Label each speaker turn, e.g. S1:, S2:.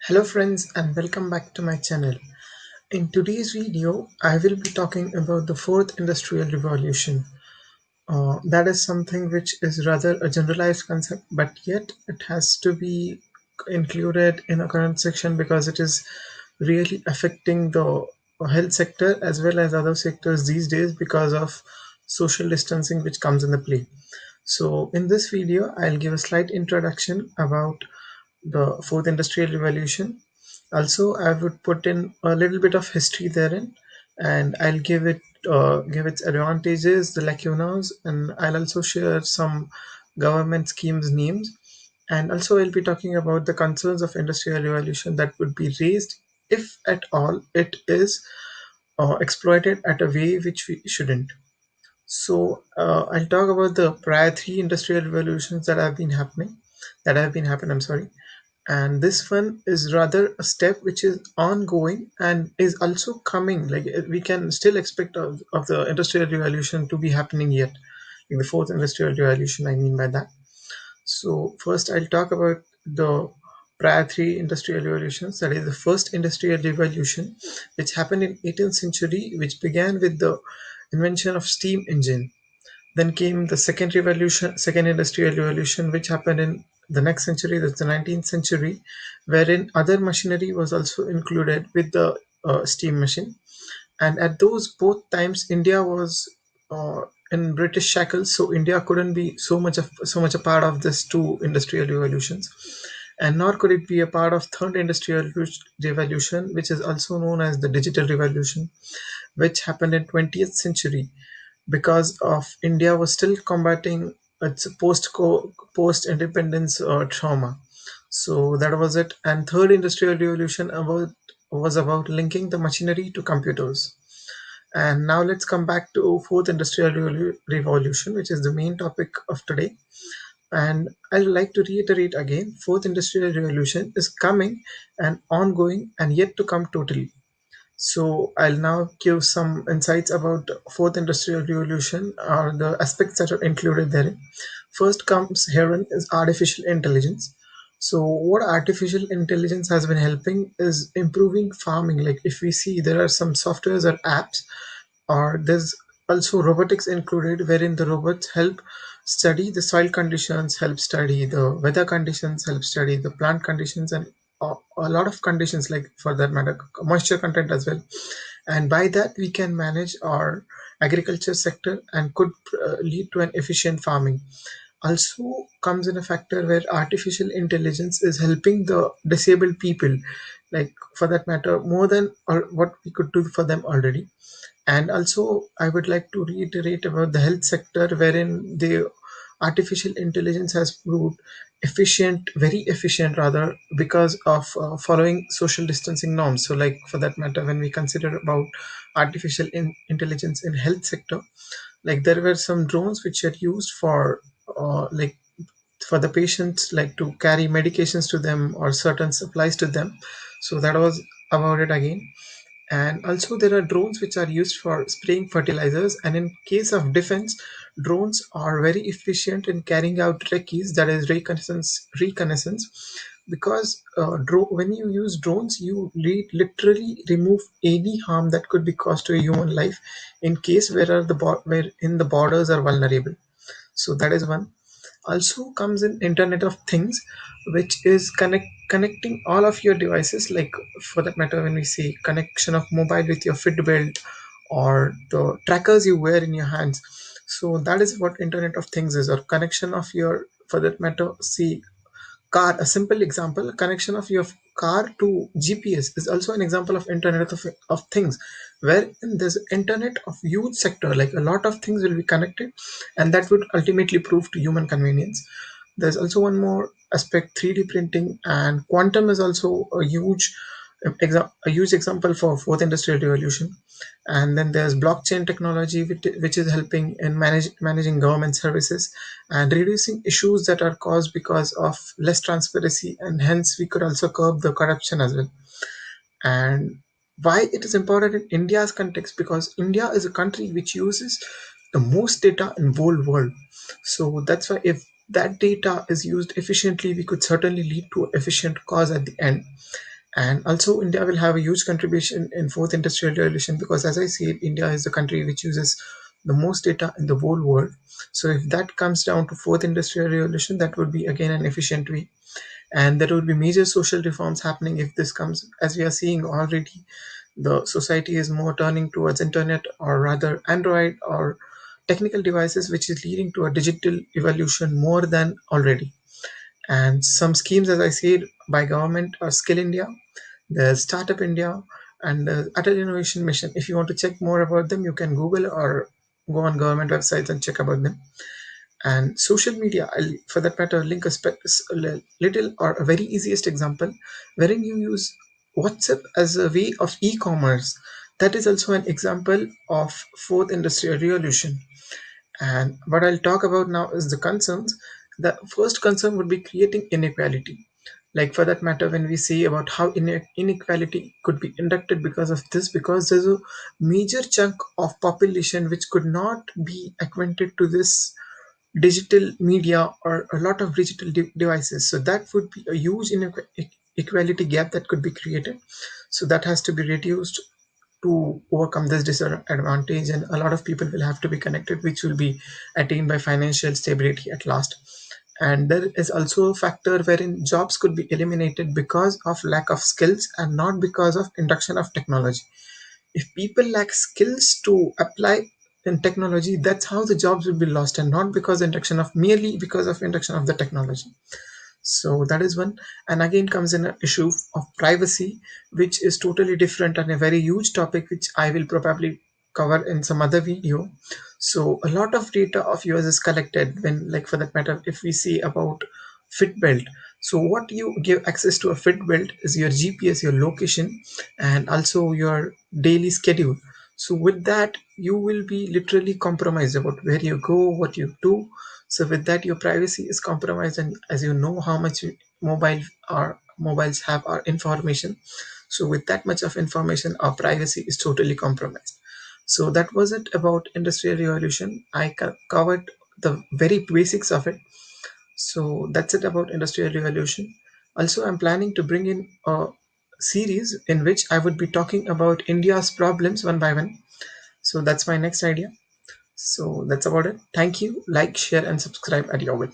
S1: Hello friends and welcome back to my channel. In today's video, I will be talking about the fourth industrial revolution. That is something which is rather a generalized concept, but yet it has to be included in a current section because it is really affecting the health sector as well as other sectors these days because of social distancing which comes in the play. So in this video, I'll give a slight introduction about the fourth industrial revolution. Also, I would put in a little bit of history therein, and I'll give its advantages, the lacunas, and I'll also share some government schemes names. And also, I'll be talking about the concerns of industrial revolution that would be raised if at all it is exploited at a way which we shouldn't. So I'll talk about the prior three industrial revolutions that have been happening. I'm sorry, and this one is rather a step which is ongoing and is also coming. Like we can still expect of the industrial revolution to be happening yet, in the fourth industrial revolution. I mean by that. So first, I'll talk about the prior three industrial revolutions. That is the first industrial revolution, which happened in 18th century, which began with the invention of steam engine. Then came the second industrial revolution, which happened in the next century, that's the 19th century, wherein other machinery was also included with the steam machine. And at those both times, India was in British shackles, so India couldn't be so much a part of this two industrial revolutions, and nor could it be a part of third industrial revolution, which is also known as the digital revolution, which happened in 20th century because of India was still combating its post independence trauma. So that was it. And third industrial revolution was about linking the machinery to computers. And now let's come back to fourth industrial revolution, which is the main topic of today. And I'd like to reiterate again, fourth industrial revolution is coming and ongoing and yet to come totally. So I'll now give some insights about fourth industrial revolution or the aspects that are included therein. First comes herein is artificial intelligence. So what artificial intelligence has been helping is improving farming. Like if we see there are some softwares or apps, or there's also robotics included, wherein the robots help study the soil conditions, help study the weather conditions, help study the plant conditions, and a lot of conditions, like for that matter moisture content as well. And by that we can manage our agriculture sector and could lead to an efficient farming. Also comes in a factor where artificial intelligence is helping the disabled people, like for that matter more than what we could do for them already. And also, I would like to reiterate about the health sector, wherein the artificial intelligence has proved efficient, very efficient rather, because of following social distancing norms. So, like for that matter, when we consider about artificial intelligence in health sector, like there were some drones which are used for like for the patients, like to carry medications to them or certain supplies to them. So that was about it again. And also there are drones which are used for spraying fertilizers, and in case of defense, drones are very efficient in carrying out recce, that is reconnaissance, because when you use drones you literally remove any harm that could be caused to a human life in case where in the borders are vulnerable. So that is one. Also comes in internet of things, which is connecting all of your devices, like for that matter when we say connection of mobile with your Fitbelt or the trackers you wear in your hands. So that is what internet of things is, or connection of your, for that matter, see, car. A simple example, connection of your car to GPS is also an example of internet of things, where there's internet of huge sector, like a lot of things will be connected, and that would ultimately prove to human convenience. There's also one more aspect, 3D printing, and quantum is also a huge example for fourth industrial revolution. And then there's blockchain technology, which is helping in managing government services and reducing issues that are caused because of less transparency, and hence we could also curb the corruption as well. And why it is important in India's context, because India is a country which uses the most data in whole world. So that's why if that data is used efficiently, we could certainly lead to efficient cause at the end. And also India will have a huge contribution in fourth industrial revolution, because as I see it, India is the country which uses the most data in the whole world. So if that comes down to fourth industrial revolution, that would be again an efficient way. And there will be major social reforms happening if this comes, as we are seeing already. The society is more turning towards internet, or rather Android or technical devices, which is leading to a digital evolution more than already. And some schemes, as I said, by government are Skill India, the Startup India, and the Atal Innovation Mission. If you want to check more about them, you can Google or go on government websites and check about them. And social media, I'll, for that matter, link a little or a very easiest example, wherein you use WhatsApp as a way of e-commerce. That is also an example of fourth industrial revolution. And what I'll talk about now is the concerns. The first concern would be creating inequality. Like for that matter, when we say about how inequality could be inducted because of this, because there's a major chunk of population which could not be acquainted to this digital media or a lot of digital devices. So that would be a huge equality gap that could be created. So that has to be reduced to overcome this disadvantage, and a lot of people will have to be connected, which will be attained by financial stability at last. And there is also a factor wherein jobs could be eliminated because of lack of skills and not because of induction of technology. If people lack skills to apply in technology, that's how the jobs will be lost, and not because induction of merely because of induction of the technology. So that is one. And again comes in an issue of privacy, which is totally different and a very huge topic, which I will probably cover in some other video. So a lot of data of yours is collected when, like for that matter, if we see about Fitbelt. So what you give access to a Fitbelt is your GPS, your location, and also your daily schedule. So with that, you will be literally compromised about where you go, what you do. So with that, your privacy is compromised, and as you know how much mobile our mobiles have our information. So with that much of information, our privacy is totally compromised. So that was it about industrial revolution. I covered the very basics of it. So that's it about industrial revolution. Also, I'm planning to bring in a series in which I would be talking about India's problems one by one. So that's my next idea. So that's about it. Thank you. Like, share, and subscribe at your will.